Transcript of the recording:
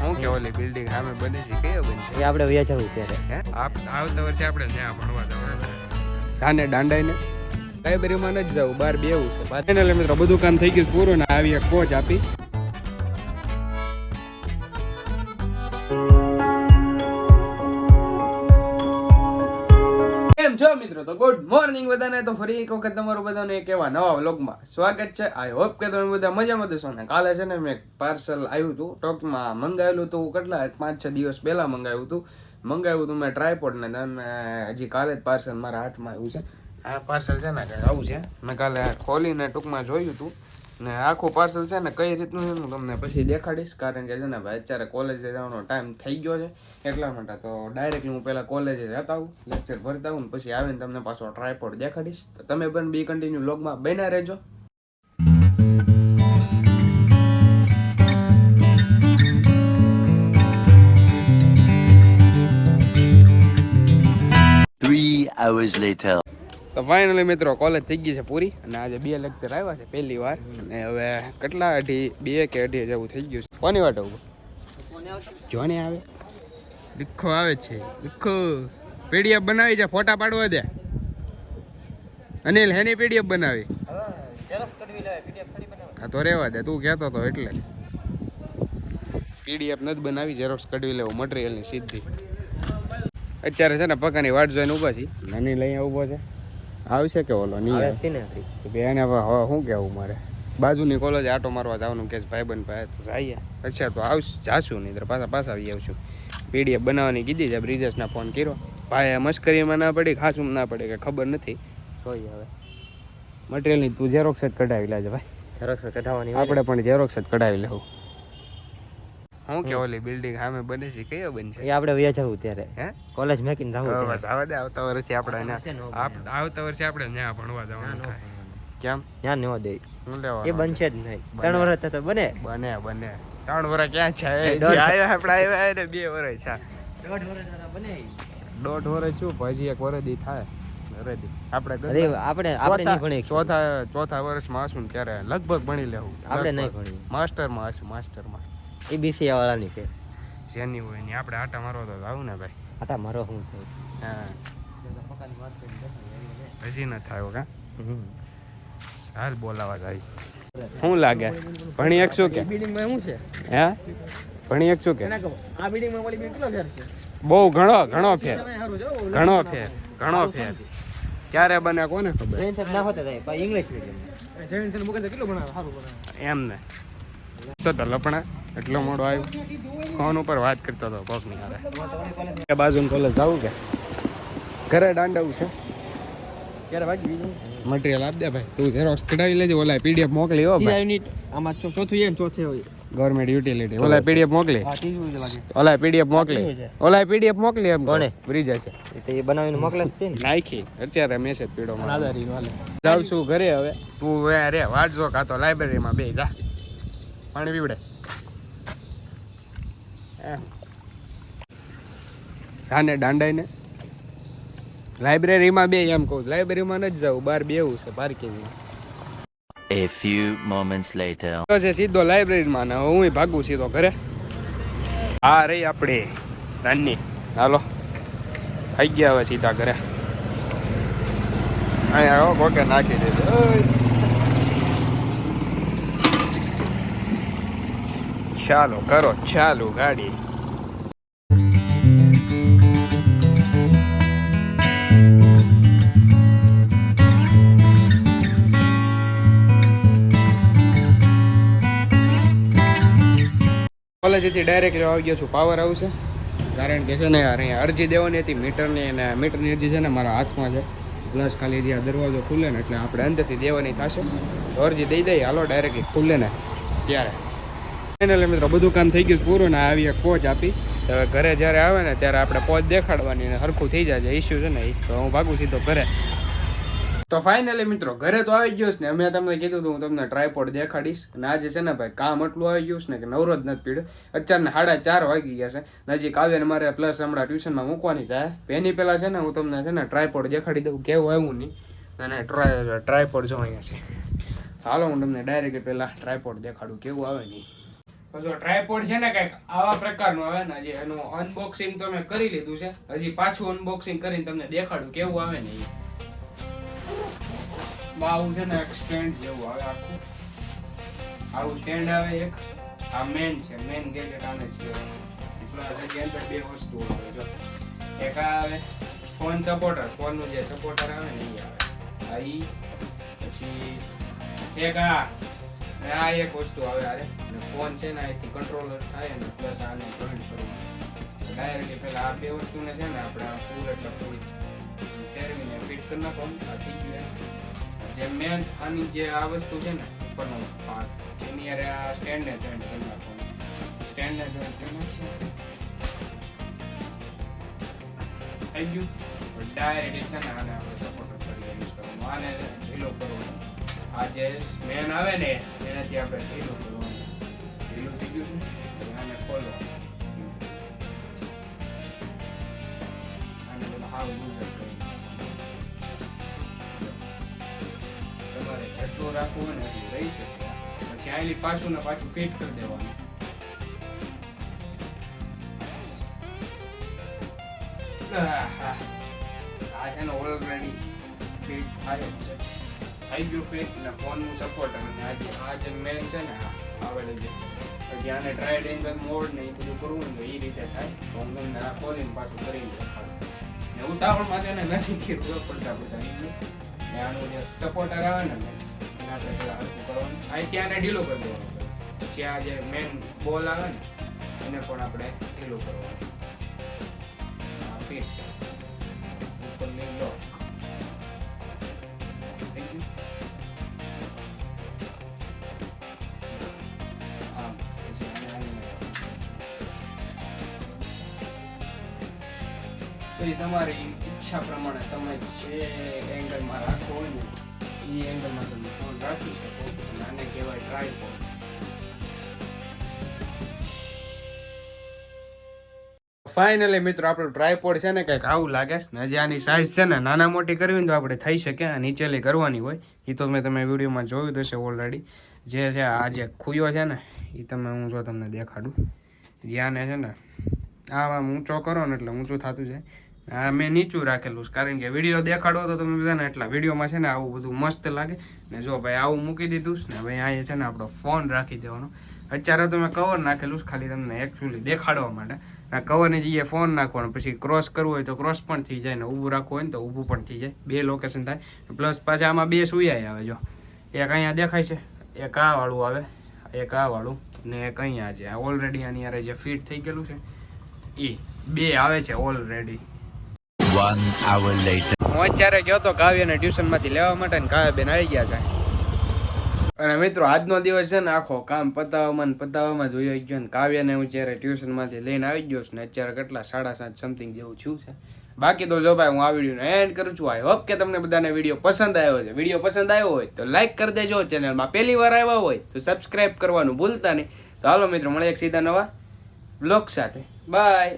હું કે ઓલી બિલ્ડિંગ સામે બને છે કયો બનશે એ આપણે વયા જવું ત્યારે હે આવતા વર્ષે આપણે ત્યાં ભણવા જવાનું સાને દાંડાઈને લાઇબ્રેરીમાં નથી જવું બહાર બેવું છે ફાઇનલી મિત્રો બધું કામ થઈ ગયું પૂરું ને આવી એક કોચ આપી કેમ છો મિત્રો? તો ગુડ મોર્નિંગ બધાને. તો ફરી એક વખત તમારું બધાને એક એવા નવા વ્લોગમાં સ્વાગત છે. આઈ હોપ કે તમે બધા મજામાં હશો ને. કાલે છે ને મેં પાર્સલ આવ્યું હતું ટોકમાં મંગાવેલું હતું. કેટલા 5-6 દિવસ પહેલા મંગાવ્યું હતું મેં ટ્રાયપોડ ને હજી કાલે જ પાર્સલ મારા હાથમાં આવ્યું છે. આ પાર્સલ છે ને આવું છે. મેં કાલે ખોલીને ટૂંકમાં જોયું હતું ને આખું પાર્સલ છે ને કઈ રીતનું છે હું તમને પછી દેખાડીશ. કારણ કે છે ને ભાઈ અત્યારે કોલેજે જવાનો ટાઈમ થઈ ગયો છે એટલા માટે. તો ડાયરેક્ટલી હું પહેલાં કોલેજે જતા આવું, લેક્ચર ભરતા આવું ને પછી આવીને તમને પાછો ટ્રાયપોડ દેખાડીશ. તો તમે પણ બી કન્ટિન્યુ વ્લોગમાં બન્યા રહેજો. તો ફાઇનલી મિત્રો કોલેજ થઈ ગઈ છે પૂરી અને આજે 2 લેક્ચર આવ્યા છે પહેલી વાર. અને હવે કેટલા 2 કે 2.5 જેવું થઈ ગયું છે. કોની વાટ આવું જોને આવે લીખો આવે છે લીખો પીડીએફ બનાવી છે. ફોટા પાડવા દે અનિલ. હેની પીડીએફ બનાવી હા તો રેવા દે. તું કહેતો હતો એટલે પીડીએફ નથી બનાવી, ઝેરોક્સ કઢવી લેવું મટીરિયલની સીધી. અત્યારે છે ને પકાની વાટ જોઈને ઊભા છીએ. નાની લઈ ઊભો છે. આવશે કે ઓલો નહીં આવે એને હવે શું કહેવું મારે. બાજુની કોલેજ આટો મારવા જવાનું કે ભાઈબંધ ભાઈ તો જઈએ. અચ્છા તો જાશું નહીં તો પાછા આવી આવશું. પીડીએફ બનાવવાની કીધી છે. બ્રિજેશના ફોન કર્યો. ભાઈ મસ્કરીમાં ના પડી ખાસું ના પડે કે ખબર નથી. જોઈએ હવે મટીરિયલની તું ઝેરોક્સ જ કઢાવી લેજે ભાઈ. ઝેરોક્સ કઢાવવાની આપણે પણ ઝેરોક્સ જ કઢાવી લેવું. હું કે ઓલી બિલ્ડિંગ સામે બને છે કયો બનશે એ આપણે વયા જવું ત્યારે હે કોલેજ મેકીને જવું બસ આવા દે. આવતા વર્ષે આપણે આવતા વર્ષે આપણે ત્યાં ભણવા જવાનું થાય. કેમ ત્યાં ન દે હું લેવા એ બનશે જ નહીં. 3 વર્ષ તો બને 3 વર્ષ ક્યાં છે? આવ્યા આપણે આવ્યા ને 2 વર્ષ છે. 1.5 વર્ષ બને 1.5 વર્ષ શું હજી 1 વર્ષ દી થાય આપણે નહીં ભણી ચોથા વર્ષમાં હશું ત્યારે લગભગ ભણી લેવું. આપણે નહીં ભણી માસ્ટરમાં હશું. માસ્ટરમાં એ બીસી વાળાની છે જેની હોય ને આપણે આટા મારવા તો આવું ને ભાઈ. આટા મારો શું છે હા હજી ન થાય કા હાલ બોલાવા જાય. શું લાગે ભણી એક શું કે બિલ્ડિંગમાં શું છે હે ભણી એક શું કે આ બિલ્ડિંગમાં ઓલી કેટલો ફેર છે? બહુ ઘણો ફેર ક્યારે બને કોને ખબર. જૈન સાહેબ ના હોતા થાય પણ ઇંગ્લિશ મીડિયમ જૈન સાહેબ મુકન કેટલો ભણાવે સારું ભણાવે એમ ને તો લપણા એટલો મોડો આવ્યો. ફોન ઉપર વાત કરતો હતો કોકની હારે. બાજુની કોલેજ જવું કે ઘરે દાંડાવું છે ક્યારે વાગી મટીરિયલ આપ દે ભાઈ. તું ઝેરોક્સ કઢાવી લેજે. ઓલા પીડીએફ મોકલી હો ભાઈ. યુનિટ આમાં ચોથું એમ ચોથે હોય ગવર્મેન્ટ યુટિલિટી. ઓલા પીડીએફ મોકલી હા 30 લાગે. ઓલા પીડીએફ મોકલી એમ કોને બ્રિજ હશે એ બનાવીને મોકલે છે ને નાખી અત્યારે મેસેજ પીડો જાવ છું ઘરે. હવે તું રે વાંચજો કાં તો લાઇબ્રેરીમાં બે જા પાણી પીવડે. સાને દાંડાઈને લાઇબ્રેરીમાં બે એમ કહું. લાઇબ્રેરીમાં નથી જવું બહાર બેવું છે પાર્કિંગમાં. A few moments later. છે સીધો લાઇબ્રેરીમાં ને હું ભાગું સીધો ઘરે. હા રહી આપણી નાની. હાલો થઈ ગયા હવે સીધા ઘરે. અહીંયા કોકે નાખી દેજો. ચાલો કરો ચાલુ ગાડી. કોલેજથી ડાયરેક્ટ આવી ગયો છું પાવર હાઉસે. કારણ કે છે ને યાર અહીંયા અરજી દેવાની હતી મીટરની. અને મીટરની અરજી છે ને મારા હાથમાં છે. પ્લસ ખાલી જ્યાં દરવાજો ખુલે ને એટલે આપણે અંદરથી દેવાની થશે. તો અરજી દઈ દઈએ હાલો ડાયરેક્ટલી ખુલે ને ત્યારે. ફાઇનલી મિત્રો બધું કામ થઈ ગયું પૂરું ને આવી એક કોચ આપી. હવે ઘરે જ્યારે આવે ને ત્યારે આપણે પોચ દેખાડવાની ને હરખું થઈ જાય. ઇસ્યુ છે ને એ તો હું ભાગું સીધો ઘરે. તો ફાઇનલી મિત્રો ઘરે તો આવી ગયો છે ને. મેં તમને કીધું હતું હું તમને ટ્રાયપોડ દેખાડીશ. અને આજે છે ને ભાઈ કામ એટલું આવી ગયું છે ને કે નવરો જ નથી પીડ્યો. અત્યારને 4:30 વાગી ગયા છે. નજીક આવીને મારે પ્લસ હમણાં ટ્યુશનમાં મૂકવાની છે. એની પહેલાં છે ને હું તમને છે ને ટ્રાયપોડ દેખાડી દઉં કેવું આવ્યું નહીં. અને ટ્રાયપોડ જો અહીંયા છે. હાલો હું તમને ડાયરેક્ટ પહેલાં ટ્રાયપોડ દેખાડું કેવું આવે નહીં. તો જો ટ્રાયપોડ છે ને કંઈક આવા પ્રકારનું આવે ને, હજી એનું અનબોક્સિંગ તો મેં કરી લીધું છે, હજી પાછું અનબોક્સિંગ કરીને તમને દેખાડું કેવું આવે ને એ. આવું છે ને એક સ્ટેન્ડ જેવું આવે આખું, આવું સ્ટેન્ડ આવે એક. આ મેન છે, મેન ગેજેટ આને છે. પ્લસ હજી અંદર બે વસ્તુ આવે જો, એક આ આવે ફોન સપોર્ટર, ફોનનું જે સપોર્ટર આવે ને એ આવે આ ઈ. પછી એક આ અને આ એક વસ્તુ આવે આરે, અને ફોન છે ને અહીંથી કંટ્રોલર થાય ને પ્લસ આને જોઈન્ટ કરવું ડાયરેક્ટલી. પેલા આ બે વસ્તુને છે ને આપણે ફૂલ એટલે ફૂલ ફેરવીને ફિટ કરી નાખવાનું. આ થઈ ગયું. જે મેન આની જે આ વસ્તુ છે ને ઉપરનો ભાગ એની યારે આ સ્ટેન્ડને જોઈન્ટ કરી નાખવાનું. સ્ટેન્ડને જોઈન્ટ કરી નાખીએ થઈ ગયું. ડાયરેક્ટલી છે ને આને આપણે સપોર્ટ કરી યુઝ કરવાનું. આને ઢીલો કરવાનું. આ જે મેન આવે ને એનાથી આપણે ઢીલું કરવાનું. ઢીલું થઈ ગયું છે આને ખોલવાનું. આને બધું હાવ લૂઝ કરી તમારે એટલું રાખવું હોય ને એટલું રહી શકે. પછી આની પાછું ને પાછું ફિટ કરી દેવાનું. આ છે ને ઓલરેડી ફિટ થાય જ છે. થઈ ગયું ફિટ ને ફોનનું સપોર્ટ. અને આજે આ જે મેન છે ને આવેલું છે, પછી આને ટ્રાયડ એંગલ મોડ ને એ બધું કરવું ને એ રીતે થાય. તો હું તમને આ ખોલીને પાછું કરીને દેખાડું. ને ઉતાવળમાં છે ને નથી કીધું પડતા બધા ને આનું જે સપોર્ટર આવે ને એને આપણે પેલા હલકું કરવાનું. અહીંથી આને ઢીલું કરી દેવાનું. પછી આ જે મેન બોલ આવે ને એને પણ આપણે ઢીલું કરવાનું. આ ફિટ ઉપરની લોક થઈ ગયું. આમ પછી આને પછી તમારી ઈચ્છા પ્રમાણે તમે જે એંગલમાં રાખવો હોય ને એ એંગલમાં તમે ફોન રાખી શકો. આને કહેવાય ટ્રાયપોડ. ફાઇનલી મિત્રો આપણું ટ્રાયપોડ છે ને કંઈક આવું લાગે છે ને. હજી આની સાઇઝ છે ને નાના મોટી કરવી ને તો આપણે થઈ શકે. આ નીચેલી કરવાની હોય એ તો તમે વિડીયોમાં જોયું હશે ઓલરેડી. જે છે આ જે ખુયો છે ને એ તમે હું જો તમને દેખાડું. જ્યાંને છે ને આમાં ઊંચો કરો ને એટલે ઊંચું થતું છે. આ મેં નીચું રાખેલું છે કારણ કે વિડીયો દેખાડવો તો તમે બધા ને એટલા વિડીયોમાં છે ને આવું બધું મસ્ત લાગે ને. જો ભાઈ આવું મૂકી દીધું છે ને ભાઈ અહીંયા છે ને આપણો ફોન રાખી દેવાનો. અત્યારે તો મેં કવર નાખેલું છે ખાલી તમને એકચ્યુઅલી દેખાડવા માટે. આ કવરની જગ્યાએ ફોન નાખવાનો. પછી ક્રોસ કરવું હોય તો ક્રોસ પણ થઈ જાય ને ઊભું રાખવું હોય ને તો ઊભું પણ થઈ જાય. બે લોકેશન થાય. પ્લસ પાછા આમાં બે સુયાય આવે. જો એક અહીંયા દેખાય છે, એક આ વાળું આવે, એક આ વાળું ને એક અહીંયા છે. આ ઓલરેડી આની યારે જે ફિટ થઈ ગયેલું છે એ બે આવે છે ઓલરેડી. 1 hour later. હું અત્યારે ગયો તો કાવ્યને ટ્યુશનમાંથી લેવા માટે ને કાવ્યબેન આવી ગયા છે. અને મિત્રો આજનો દિવસ છે ને આખો કામ પતાવવામાં જ વયો ગયો ને. કાવ્યને હું જ્યારે ટ્યુશનમાંથી લઈને આવી ગયો છું ને અત્યારે કેટલા 7:30 સમથિંગ જેવું થયું છે. બાકી તો જો ભાઈ હું આ વિડીયોને એન્ડ કરું છું. આઈ હોપ કે તમને બધાને વિડીયો પસંદ આવ્યો છે. વિડીયો પસંદ આવ્યો હોય તો લાઈક કરી દેજો. ચેનલમાં પહેલી વાર આવ્યા હોય તો સબસ્ક્રાઈબ કરવાનું ભૂલતા નહીં. તો હાલો મિત્રો મળીએ એક સીધા નવા બ્લોગ સાથે. બાય.